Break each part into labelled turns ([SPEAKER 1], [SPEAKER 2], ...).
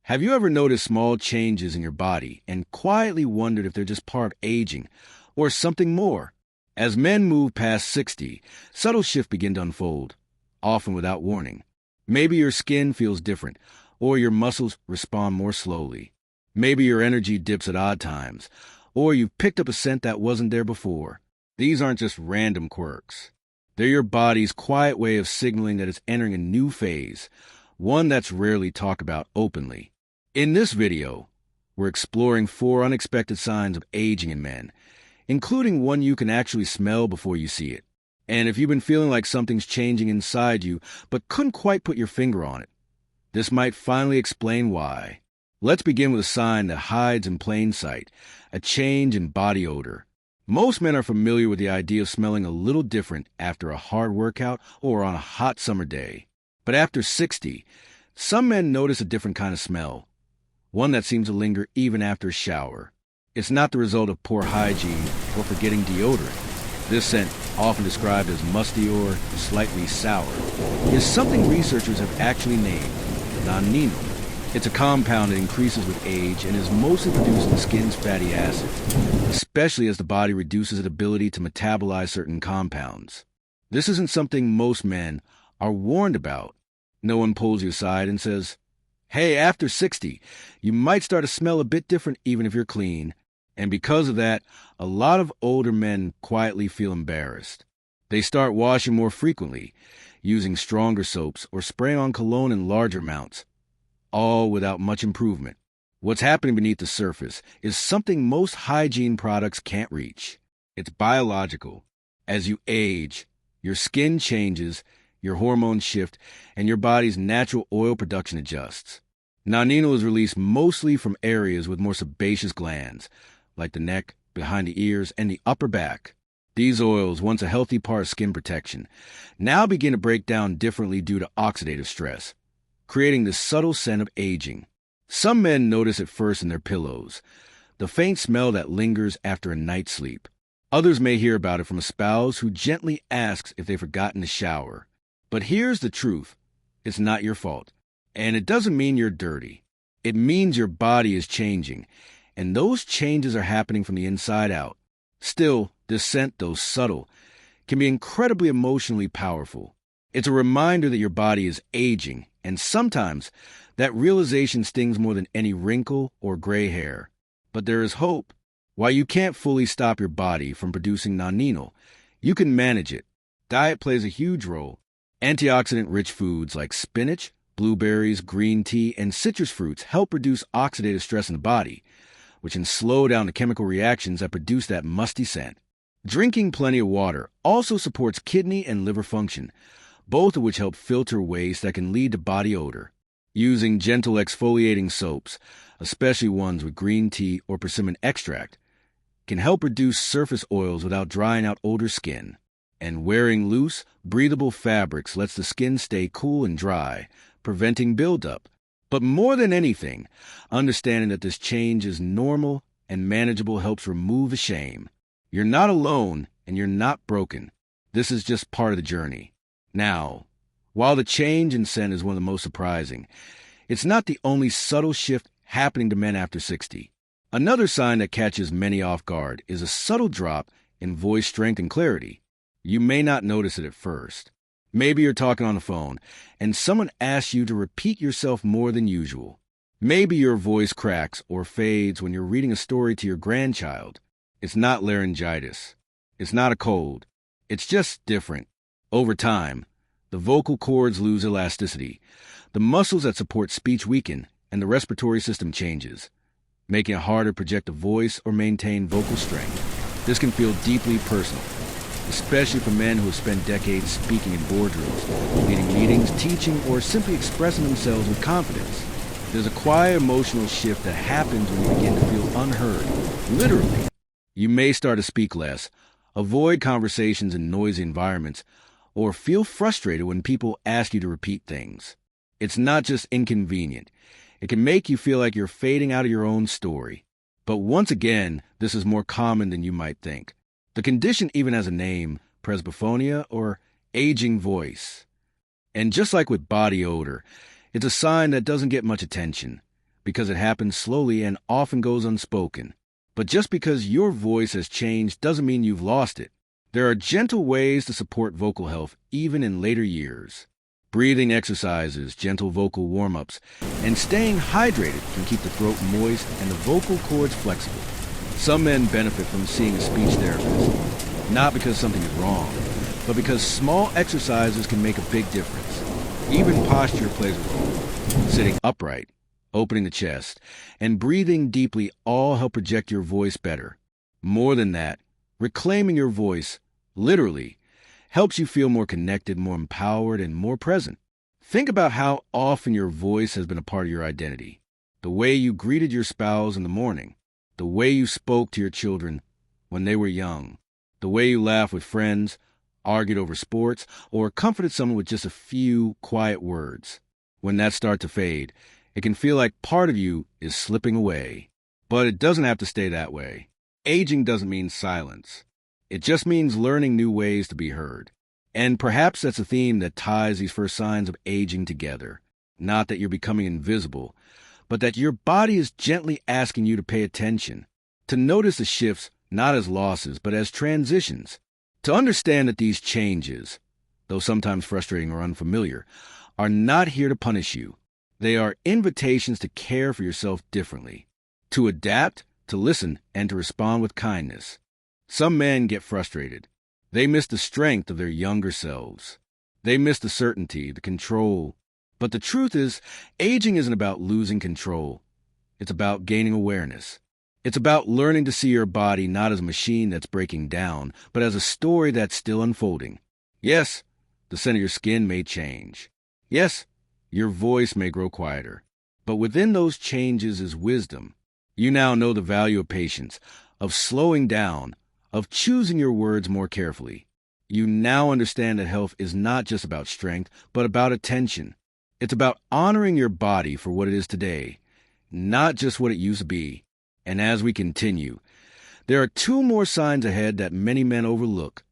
[SPEAKER 1] Have you ever noticed small changes in your body and quietly wondered if they're just part of aging or something more? As men move past 60, subtle shifts begin to unfold, often without warning. Maybe your skin feels different, or your muscles respond more slowly. Maybe your energy dips at odd times, or you've picked up a scent that wasn't there before. These aren't just random quirks. They're your body's quiet way of signaling that it's entering a new phase, one that's rarely talked about openly. In this video, we're exploring 4 unexpected signs of aging in men, including one you can actually smell before you see it. And if you've been feeling like something's changing inside you but couldn't quite put your finger on it, this might finally explain why. Let's begin with a sign that hides in plain sight, a change in body odor. Most men are familiar with the idea of smelling a little different after a hard workout or on a hot summer day. But after 60, some men notice a different kind of smell, one that seems to linger even after a shower. It's not the result of poor hygiene or forgetting deodorant. This scent, often described as musty or slightly sour, is something researchers have actually named nonenal. It's a compound that increases with age and is mostly produced in skin's fatty acids, especially as the body reduces its ability to metabolize certain compounds. This isn't something most men are warned about. No one pulls you aside and says, "Hey, after 60, you might start to smell a bit different even if you're clean." And because of that, a lot of older men quietly feel embarrassed. They start washing more frequently, using stronger soaps or spraying on cologne in larger amounts, all without much improvement. What's happening beneath the surface is something most hygiene products can't reach. It's biological. As you age, your skin changes, your hormones shift, and your body's natural oil production adjusts. Nonenal is released mostly from areas with more sebaceous glands, like the neck, behind the ears, and the upper back. These oils, once a healthy part of skin protection, now begin to break down differently due to oxidative stress, creating this subtle scent of aging. Some men notice it first in their pillows, the faint smell that lingers after a night's sleep. Others may hear about it from a spouse who gently asks if they've forgotten to shower. But here's the truth. It's not your fault. And it doesn't mean you're dirty. It means your body is changing, and those changes are happening from the inside out. Still, this scent, though subtle, can be incredibly emotionally powerful. It's a reminder that your body is aging, and sometimes that realization stings more than any wrinkle or gray hair. But there is hope. While you can't fully stop your body from producing nonenal, you can manage it. Diet plays a huge role. Antioxidant-rich foods like spinach, blueberries, green tea, and citrus fruits help reduce oxidative stress in the body, which can slow down the chemical reactions that produce that musty scent. Drinking plenty of water also supports kidney and liver function, both of which help filter waste that can lead to body odor. Using gentle exfoliating soaps, especially ones with green tea or persimmon extract, can help reduce surface oils without drying out older skin. And wearing loose, breathable fabrics lets the skin stay cool and dry, preventing buildup. But more than anything, understanding that this change is normal and manageable helps remove the shame. You're not alone, and you're not broken. This is just part of the journey. Now, while the change in scent is one of the most surprising, it's not the only subtle shift happening to men after 60. Another sign that catches many off guard is a subtle drop in voice strength and clarity. You may not notice it at first. Maybe you're talking on the phone, and someone asks you to repeat yourself more than usual. Maybe your voice cracks or fades when you're reading a story to your grandchild. It's not laryngitis. It's not a cold. It's just different. Over time, the vocal cords lose elasticity. The muscles that support speech weaken, and the respiratory system changes, making it harder to project a voice or maintain vocal strength. This can feel deeply personal, especially for men who have spent decades speaking in boardrooms, leading meetings, teaching, or simply expressing themselves with confidence. There's a quiet emotional shift that happens when you begin to feel unheard. Literally. You may start to speak less, avoid conversations in noisy environments, or feel frustrated when people ask you to repeat things. It's not just inconvenient. It can make you feel like you're fading out of your own story. But once again, this is more common than you might think. The condition even has a name, presbyphonia or aging voice. And just like with body odor, it's a sign that doesn't get much attention. because it happens slowly and often goes unspoken. But just because your voice has changed doesn't mean you've lost it. There are gentle ways to support vocal health even in later years. Breathing exercises, gentle vocal warm-ups, and staying hydrated can keep the throat moist and the vocal cords flexible. Some men benefit from seeing a speech therapist, not because something is wrong, but because small exercises can make a big difference. Even posture plays a role. Sitting upright, opening the chest, and breathing deeply all help project your voice better. More than that, reclaiming your voice, literally, helps you feel more connected, more empowered, and more present. Think about how often your voice has been a part of your identity. The way you greeted your spouse in the morning, the way you spoke to your children when they were young, the way you laughed with friends, argued over sports, or comforted someone with just a few quiet words. When that starts to fade, it can feel like part of you is slipping away. But it doesn't have to stay that way. Aging doesn't mean silence. It just means learning new ways to be heard. And perhaps that's a theme that ties these first signs of aging together. Not that you're becoming invisible, but that your body is gently asking you to pay attention, to notice the shifts not as losses, but as transitions, to understand that these changes, though sometimes frustrating or unfamiliar, are not here to punish you. They are invitations to care for yourself differently, to adapt, to listen, and to respond with kindness. Some men get frustrated. They miss the strength of their younger selves. They miss the certainty, the control. But the truth is, aging isn't about losing control. It's about gaining awareness. It's about learning to see your body not as a machine that's breaking down, but as a story that's still unfolding. Yes, the scent of your skin may change. Yes, your voice may grow quieter. But within those changes is wisdom. You now know the value of patience, of slowing down, of choosing your words more carefully. You now understand that health is not just about strength, but about attention. It's about honoring your body for what it is today, not just what it used to be. And as we continue, there are two more signs ahead that many men overlook.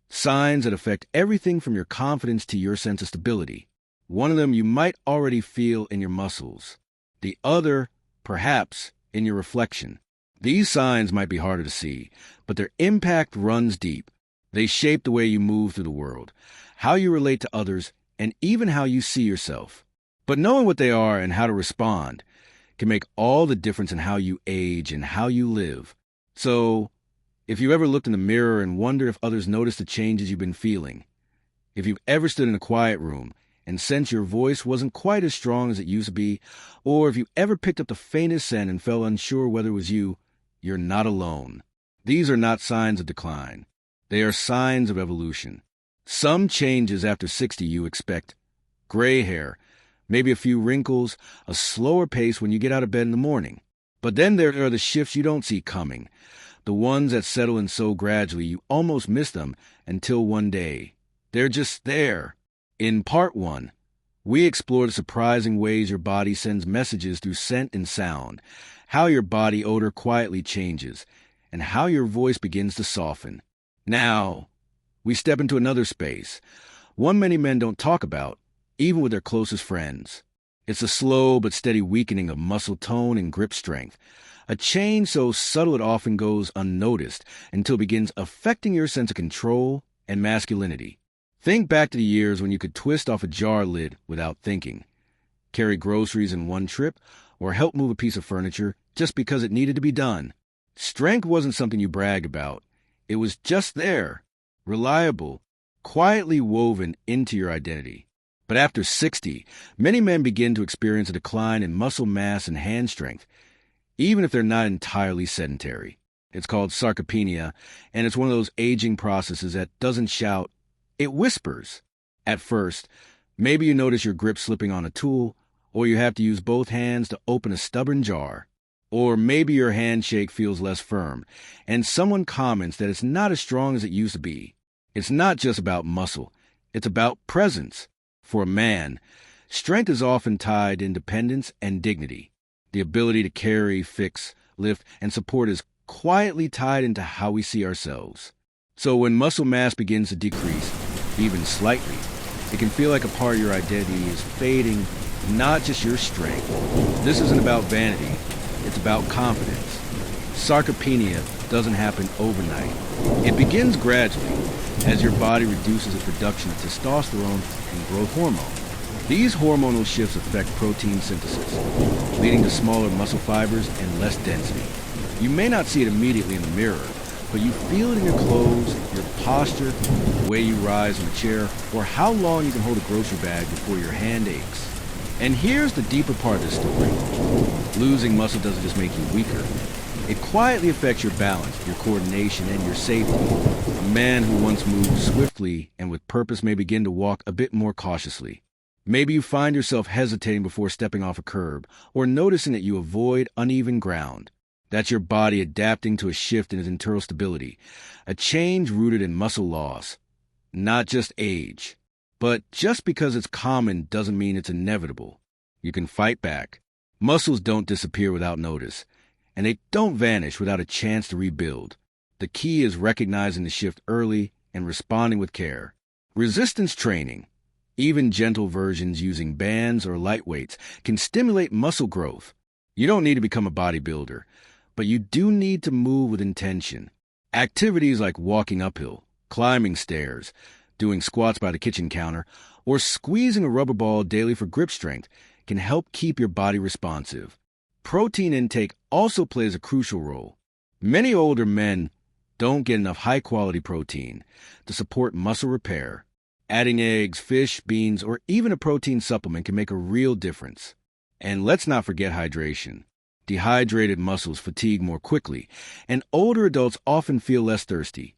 [SPEAKER 1] Signs that affect everything from your confidence to your sense of stability. One of them you might already feel in your muscles. The other, perhaps, in your reflection. These signs might be harder to see, but their impact runs deep. They shape the way you move through the world, how you relate to others, and even how you see yourself. But knowing what they are and how to respond can make all the difference in how you age and how you live. So, if you ever looked in the mirror and wondered if others noticed the changes you've been feeling, if you've ever stood in a quiet room and sensed your voice wasn't quite as strong as it used to be, or if you ever picked up the faintest scent and felt unsure whether it was you, you're not alone. These are not signs of decline. They are signs of evolution. Some changes after 60 you expect. Gray hair, maybe a few wrinkles, a slower pace when you get out of bed in the morning. But then there are the shifts you don't see coming, the ones that settle in so gradually you almost miss them until one day. They're just there. In Part 1, we explore the surprising ways your body sends messages through scent and sound, how your body odor quietly changes, and how your voice begins to soften. Now, we step into another space, one many men don't talk about, even with their closest friends. It's a slow but steady weakening of muscle tone and grip strength, a change so subtle it often goes unnoticed until it begins affecting your sense of control and masculinity. Think back to the years when you could twist off a jar lid without thinking, carry groceries in one trip, or help move a piece of furniture just because it needed to be done. Strength wasn't something you bragged about. It was just there, reliable, quietly woven into your identity. But after 60, many men begin to experience a decline in muscle mass and hand strength, even if they're not entirely sedentary. It's called sarcopenia, and it's one of those aging processes that doesn't shout, it whispers. At first, maybe you notice your grip slipping on a tool, or you have to use both hands to open a stubborn jar. Or maybe your handshake feels less firm, and someone comments that it's not as strong as it used to be. It's not just about muscle, it's about presence. For a man, strength is often tied to independence and dignity. The ability to carry, fix, lift, and support is quietly tied into how we see ourselves. So when muscle mass begins to decrease, even slightly, it can feel like a part of your identity is fading not just your strength. This isn't about vanity, it's about confidence. Sarcopenia doesn't happen overnight. It begins gradually as your body reduces the production of testosterone and growth hormone. These hormonal shifts affect protein synthesis, leading to smaller muscle fibers and less density. You may not see it immediately in the mirror, but you feel it in your clothes, your posture, the way you rise in a chair, or how long you can hold a grocery bag before your hand aches. And here's the deeper part of the story. Losing muscle doesn't just make you weaker. It quietly affects your balance, your coordination, and your safety. A man who once moved swiftly and with purpose may begin to walk a bit more cautiously. Maybe you find yourself hesitating before stepping off a curb, or noticing that you avoid uneven ground. That's your body adapting to a shift in its internal stability, a change rooted in muscle loss, not just age. But just because it's common doesn't mean it's inevitable. You can fight back. Muscles don't disappear without notice, and they don't vanish without a chance to rebuild. The key is recognizing the shift early and responding with care. Resistance training, even gentle versions using bands or light weights, can stimulate muscle growth. You don't need to become a bodybuilder, but you do need to move with intention. Activities like walking uphill, climbing stairs, doing squats by the kitchen counter, or squeezing a rubber ball daily for grip strength can help keep your body responsive. Protein intake also plays a crucial role. Many older men don't get enough high-quality protein to support muscle repair. Adding eggs, fish, beans, or even a protein supplement can make a real difference. And let's not forget hydration. Dehydrated muscles fatigue more quickly, and older adults often feel less thirsty,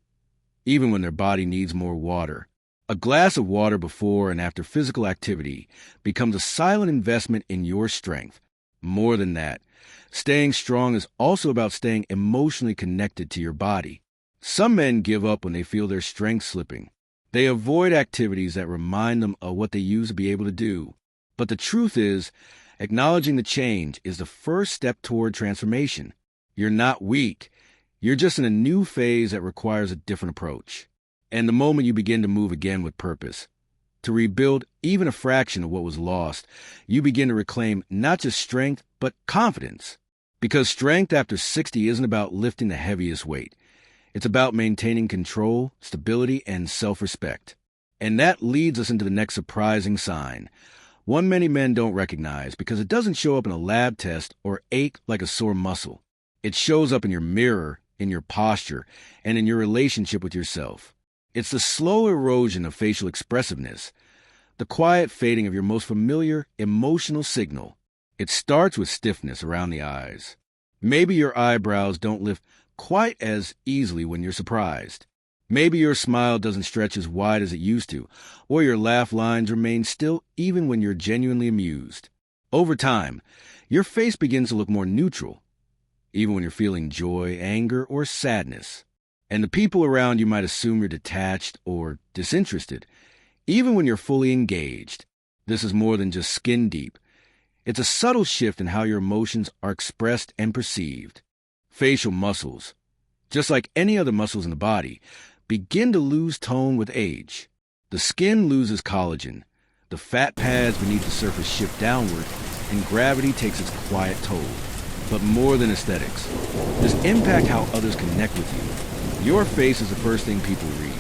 [SPEAKER 1] even when their body needs more water. A glass of water before and after physical activity becomes a silent investment in your strength. More than that, staying strong is also about staying emotionally connected to your body. Some men give up when they feel their strength slipping. They avoid activities that remind them of what they used to be able to do. But the truth is, acknowledging the change is the first step toward transformation. You're not weak. You're just in a new phase that requires a different approach. And the moment you begin to move again with purpose, to rebuild even a fraction of what was lost, you begin to reclaim not just strength, but confidence. Because strength after 60 isn't about lifting the heaviest weight. It's about maintaining control, stability, and self-respect. And that leads us into the next surprising sign. One many men don't recognize because it doesn't show up in a lab test or ache like a sore muscle. It shows up in your mirror, in your posture, and in your relationship with yourself. It's the slow erosion of facial expressiveness, the quiet fading of your most familiar emotional signal. It starts with stiffness around the eyes. Maybe your eyebrows don't lift quite as easily when you're surprised. Maybe your smile doesn't stretch as wide as it used to, or your laugh lines remain still even when you're genuinely amused. Over time, your face begins to look more neutral, even when you're feeling joy, anger, or sadness. And the people around you might assume you're detached or disinterested, even when you're fully engaged. This is more than just skin deep. It's a subtle shift in how your emotions are expressed and perceived. Facial muscles, just like any other muscles in the body, begin to lose tone with age. The skin loses collagen, the fat pads beneath the surface shift downward, and gravity takes its quiet toll. But more than aesthetics, this impacts how others connect with you. Your face is the first thing people read.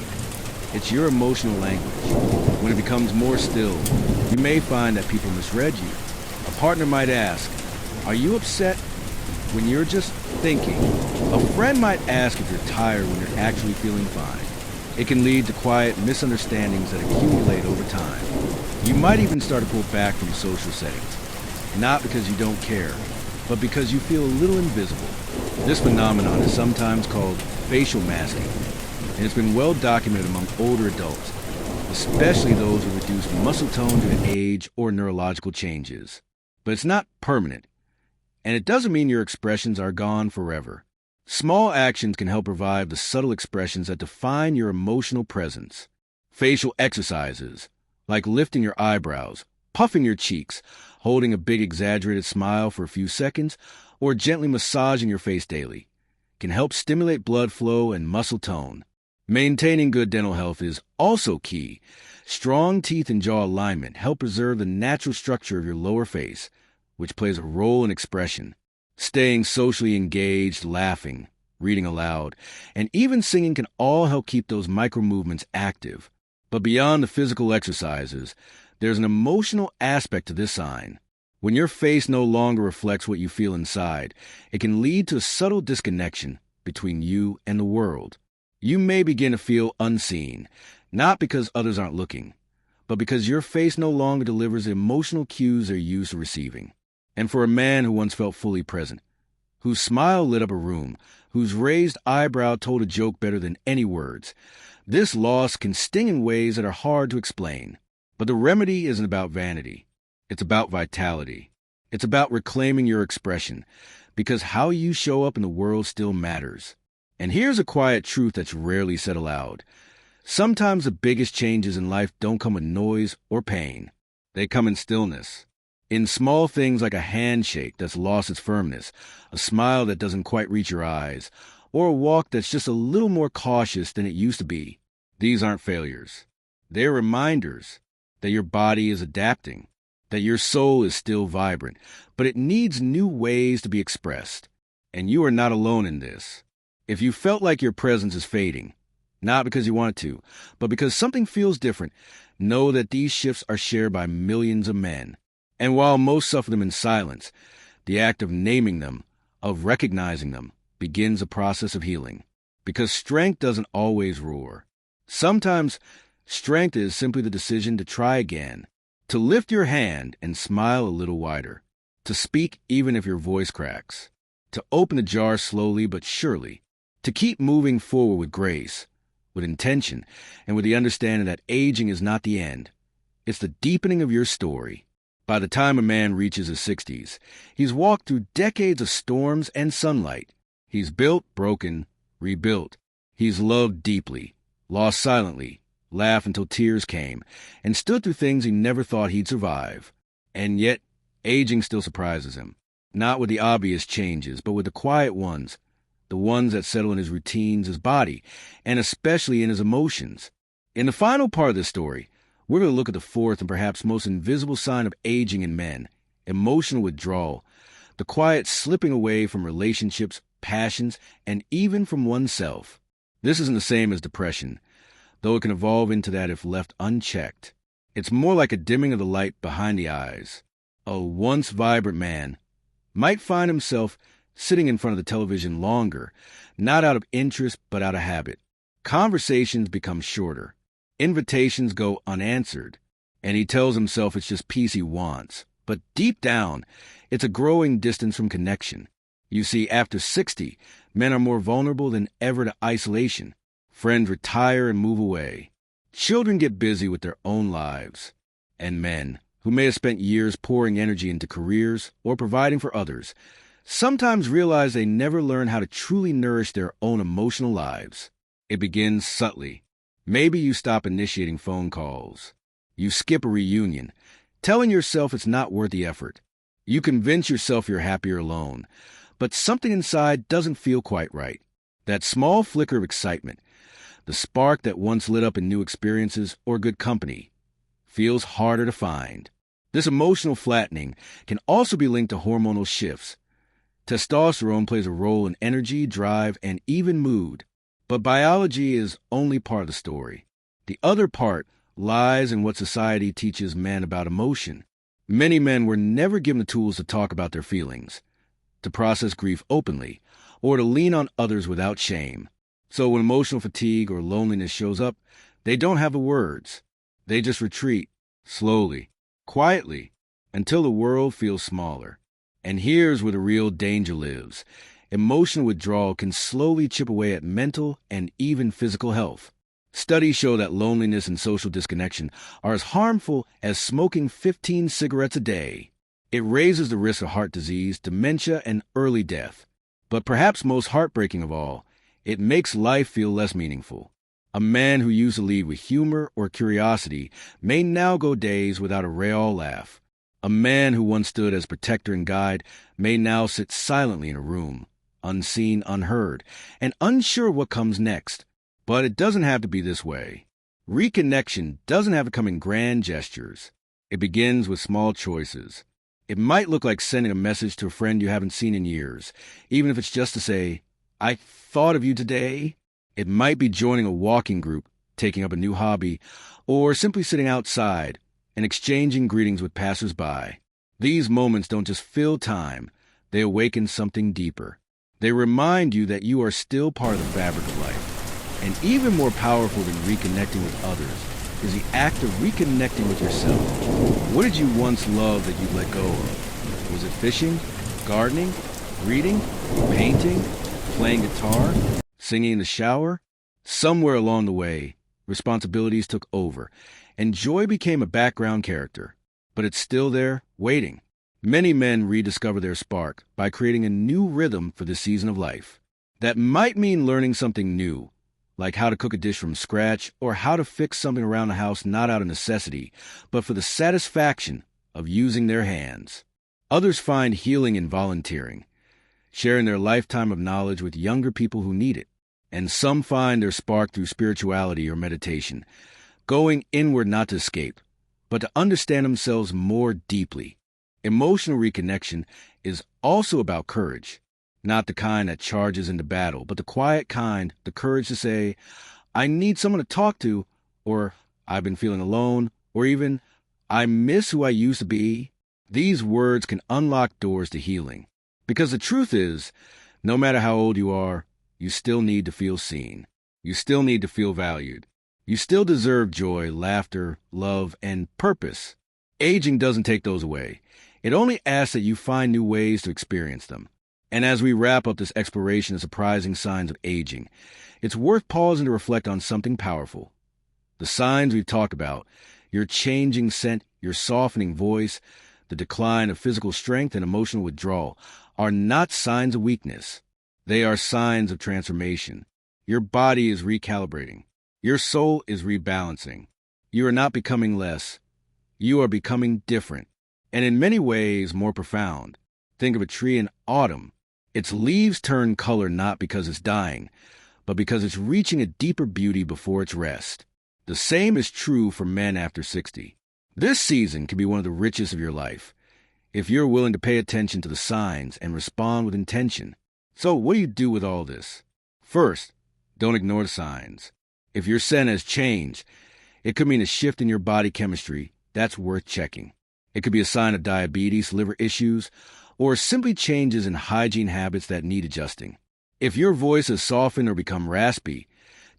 [SPEAKER 1] It's your emotional language. When it becomes more still, you may find that people misread you. A partner might ask, "Are you upset?" when you're just thinking. A friend might ask if you're tired when you're actually feeling fine. It can lead to quiet misunderstandings that accumulate over time. You might even start to pull back from social settings, not because you don't care, but because you feel a little invisible. This phenomenon is sometimes called facial masking, and it's been well documented among older adults, especially those who reduce muscle tone due to age or neurological changes. But it's not permanent, and it doesn't mean your expressions are gone forever. Small actions can help revive the subtle expressions that define your emotional presence. Facial exercises, like lifting your eyebrows, puffing your cheeks, holding a big exaggerated smile for a few seconds, or gently massaging your face daily, can help stimulate blood flow and muscle tone. Maintaining good dental health is also key. Strong teeth and jaw alignment help preserve the natural structure of your lower face, which plays a role in expression. Staying socially engaged, laughing, reading aloud, and even singing can all help keep those micro movements active. But beyond the physical exercises, there's an emotional aspect to this sign. When your face no longer reflects what you feel inside, it can lead to a subtle disconnection between you and the world. You may begin to feel unseen, not because others aren't looking, but because your face no longer delivers the emotional cues they're used to receiving. And for a man who once felt fully present, whose smile lit up a room, whose raised eyebrow told a joke better than any words, this loss can sting in ways that are hard to explain. But the remedy isn't about vanity. It's about vitality. It's about reclaiming your expression, because how you show up in the world still matters. And here's a quiet truth that's rarely said aloud. Sometimes the biggest changes in life don't come with noise or pain. They come in stillness. In small things like a handshake that's lost its firmness, a smile that doesn't quite reach your eyes, or a walk that's just a little more cautious than it used to be. These aren't failures. They're reminders that your body is adapting, that your soul is still vibrant, but it needs new ways to be expressed. And you are not alone in this. If you felt like your presence is fading, not because you want it to, but because something feels different, know that these shifts are shared by millions of men. And while most suffer them in silence, the act of naming them, of recognizing them, begins a process of healing. Because strength doesn't always roar. Sometimes strength is simply the decision to try again, to lift your hand and smile a little wider, to speak even if your voice cracks, to open the jar slowly but surely, to keep moving forward with grace, with intention, and with the understanding that aging is not the end. It's the deepening of your story. By the time a man reaches his 60s, he's walked through decades of storms and sunlight. He's built, broken, rebuilt. He's loved deeply, lost silently, laughed until tears came, and stood through things he never thought he'd survive. And yet, aging still surprises him. Not with the obvious changes, but with the quiet ones, the ones that settle in his routines, his body, and especially in his emotions. In the final part of this story, we're going to look at the fourth and perhaps most invisible sign of aging in men, emotional withdrawal, the quiet slipping away from relationships, passions, and even from oneself. This isn't the same as depression, though it can evolve into that if left unchecked. It's more like a dimming of the light behind the eyes. A once vibrant man might find himself sitting in front of the television longer, not out of interest but out of habit. Conversations become shorter. Invitations go unanswered, and he tells himself it's just peace he wants. But deep down, it's a growing distance from connection. You see, after 60, men are more vulnerable than ever to isolation. Friends retire and move away. Children get busy with their own lives. And men, who may have spent years pouring energy into careers or providing for others, sometimes realize they never learn how to truly nourish their own emotional lives. It begins subtly. Maybe you stop initiating phone calls. You skip a reunion, telling yourself it's not worth the effort. You convince yourself you're happier alone, but something inside doesn't feel quite right. That small flicker of excitement, the spark that once lit up in new experiences or good company, feels harder to find. This emotional flattening can also be linked to hormonal shifts. Testosterone plays a role in energy, drive, and even mood. But biology is only part of the story. The other part lies in what society teaches men about emotion. Many men were never given the tools to talk about their feelings, to process grief openly, or to lean on others without shame. So when emotional fatigue or loneliness shows up, they don't have the words. They just retreat, slowly, quietly, until the world feels smaller. And here's where the real danger lives. Emotional withdrawal can slowly chip away at mental and even physical health. Studies show that loneliness and social disconnection are as harmful as smoking 15 cigarettes a day. It raises the risk of heart disease, dementia, and early death. But perhaps most heartbreaking of all, it makes life feel less meaningful. A man who used to lead with humor or curiosity may now go days without a rare laugh. A man who once stood as protector and guide may now sit silently in a room, unseen, unheard, and unsure what comes next. But it doesn't have to be this way. Reconnection doesn't have to come in grand gestures. It begins with small choices. It might look like sending a message to a friend you haven't seen in years, even if it's just to say, "I thought of you today." It might be joining a walking group, taking up a new hobby, or simply sitting outside and exchanging greetings with passers-by. These moments don't just fill time, they awaken something deeper. They remind you that you are still part of the fabric of life. And even more powerful than reconnecting with others is the act of reconnecting with yourself. What did you once love that you let go of? Was it fishing, gardening, reading, painting, playing guitar, singing in the shower? Somewhere along the way, responsibilities took over, and joy became a background character. But it's still there, waiting. Many men rediscover their spark by creating a new rhythm for this season of life. That might mean learning something new, like how to cook a dish from scratch or how to fix something around the house not out of necessity, but for the satisfaction of using their hands. Others find healing in volunteering, sharing their lifetime of knowledge with younger people who need it. And some find their spark through spirituality or meditation, going inward not to escape, but to understand themselves more deeply. Emotional reconnection is also about courage. Not the kind that charges into battle, but the quiet kind, the courage to say, "I need someone to talk to," or "I've been feeling alone," or even, "I miss who I used to be." These words can unlock doors to healing. Because the truth is, no matter how old you are, you still need to feel seen. You still need to feel valued. You still deserve joy, laughter, love, and purpose. Aging doesn't take those away. It only asks that you find new ways to experience them. And as we wrap up this exploration of surprising signs of aging, it's worth pausing to reflect on something powerful. The signs we've talked about, your changing scent, your softening voice, the decline of physical strength and emotional withdrawal, are not signs of weakness. They are signs of transformation. Your body is recalibrating. Your soul is rebalancing. You are not becoming less. You are becoming different, and in many ways more profound. Think of a tree in autumn. Its leaves turn color not because it's dying, but because it's reaching a deeper beauty before its rest. The same is true for men after 60. This season can be one of the richest of your life, if you're willing to pay attention to the signs and respond with intention. So what do you do with all this? First, don't ignore the signs. If your scent has changed, it could mean a shift in your body chemistry that's worth checking. It could be a sign of diabetes, liver issues, or simply changes in hygiene habits that need adjusting. If your voice has softened or become raspy,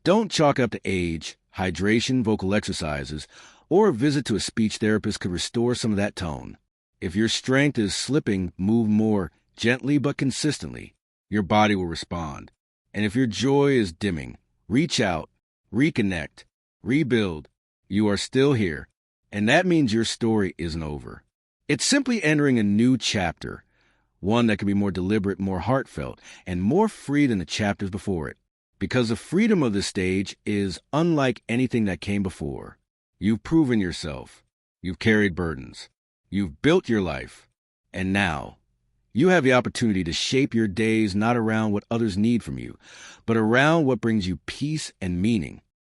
[SPEAKER 1] don't chalk up to age. Hydration, vocal exercises, or a visit to a speech therapist could restore some of that tone. If your strength is slipping, move more gently but consistently. Your body will respond. And if your joy is dimming, reach out, reconnect, rebuild. You are still here, and that means your story isn't over. It's simply entering a new chapter, one that can be more deliberate, more heartfelt, and more free than the chapters before it. Because the freedom of this stage is unlike anything that came before. You've proven yourself. You've carried burdens. You've built your life. And now, you have the opportunity to shape your days not around what others need from you, but around what brings you peace and meaning.